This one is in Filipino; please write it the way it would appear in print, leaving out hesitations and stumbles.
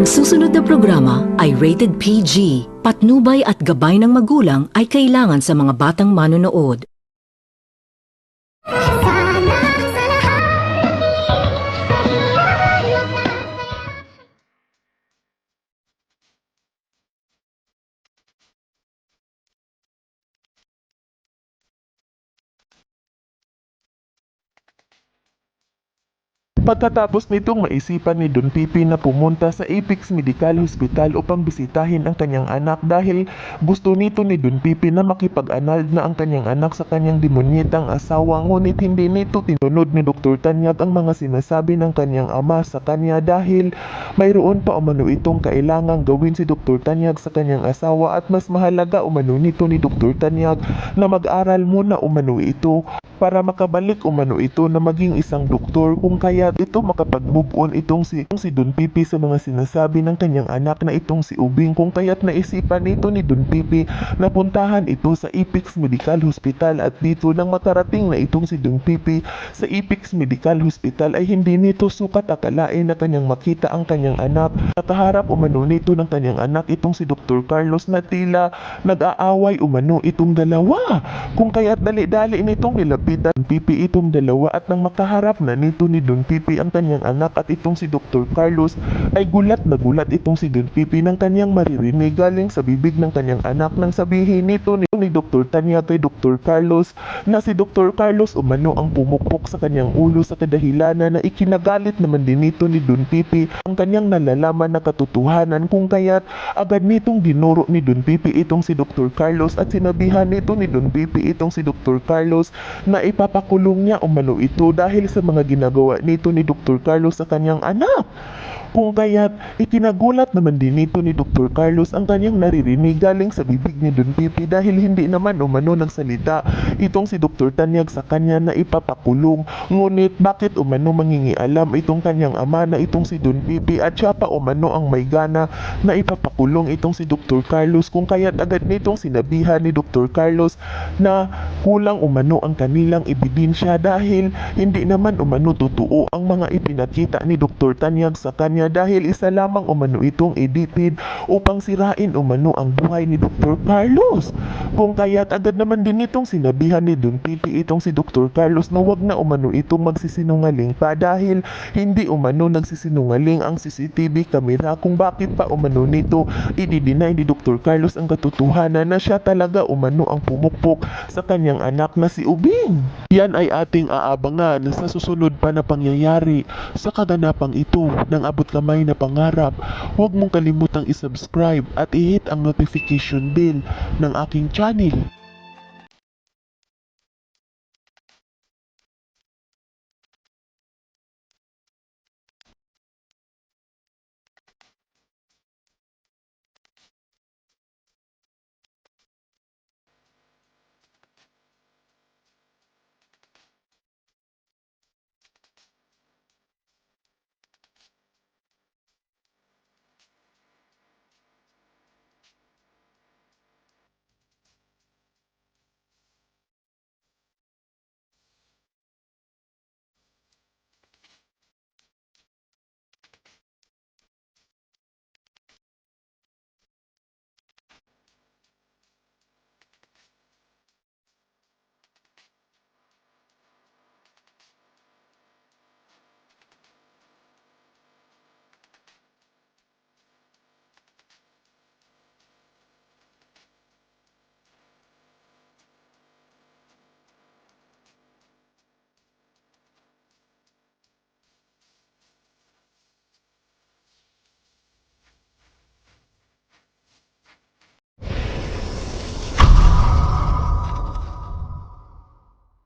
susunod na programa ay rated PG. Patnubay at gabay ng magulang ay kailangan sa mga batang manonood. Pagkatapos nitong maisipan ni Don Pipi na pumunta sa Apex Medical Hospital upang bisitahin ang kanyang anak dahil gusto nito ni Don Pipi na makipag-anal na ang kanyang anak sa kanyang demonyetang asawa, ngunit hindi nito tinunod ni Dr. Tanyag ang mga sinasabi ng kanyang ama sa kanya dahil mayroon pa umano itong kailangang gawin si Dr. Tanyag sa kanyang asawa at mas mahalaga umano nito ni Dr. Tanyag na mag-aral muna umano ito para makabalik umano ito na maging isang doktor, kung kaya ito makapag-move on itong si Don Pipi sa mga sinasabi ng kanyang anak na itong si Ubing, kung kaya't naisipan nito ni Don Pipi na puntahan ito sa Apex Medical Hospital. At dito nang makarating na itong si Don Pipi sa Apex Medical Hospital ay hindi nito sukat akalain na kanyang makita ang kanyang anak. Nakaharap umano nito ng kanyang anak itong si Dr. Carlos na tila nag-aaway umano itong dalawa, kung kaya't dali-dali nitong nilapitan Don Pipi itong dalawa. At nang makaharap na nito ni Don Pipi ang kanyang anak at itong si Dr. Carlos ay gulat na gulat itong si Don Pipi ng kanyang maririnig galing sa bibig ng kanyang anak nang sabihin nito ni Dr. Tanyag kay Dr. Carlos na si Dr. Carlos umano ang pumukpok sa kanyang ulo sa kadahilanan na ikinagalit naman din nito ni Don Pipi ang kanyang nalalaman na katotohanan, kung kaya't agad nitong dinuro ni Don Pipi itong si Dr. Carlos at sinabihan nito ni Don Pipi itong si Dr. Carlos na ipapakulong niya umano ito dahil sa mga ginagawa nito ni Dr. Carlos sa kanyang anak. Kung kaya't ikinagulat naman din nito ni Dr. Carlos ang kanyang naririnig galing sa bibig ni Don Pipi dahil hindi naman umano nagsalita itong si Dr. Tanyag sa kanya na ipapakulong. Ngunit bakit umano mangingialam itong kanyang ama na itong si Don Pipi at siya pa umano ang may gana na ipapakulong itong si Dr. Carlos, kung kaya't agad nitong sinabihan ni Dr. Carlos na kulang umano ang kanilang ebidensya dahil hindi naman umano totoo ang mga ipinakita ni Dr. Tanyag sa kanya dahil isa lamang umano itong edited upang sirain umano ang buhay ni Dr. Carlos. Kung kaya't agad naman din itong sinabihan ni Don Pipi itong si Dr. Carlos na wag na umano itong magsisinungaling pa dahil hindi umano nagsisinungaling ang CCTV camera, kung bakit pa umano nito i-deny ni Dr. Carlos ang katotohanan na siya talaga umano ang pumukpok sa kanyang anak na si Ubing. Yan ay ating aabangan sa susunod pa na pangyayari sa kaganapang ito ng abot kamay na pangarap. Huwag mong kalimutang isubscribe at i-hit ang notification bell ng aking channel.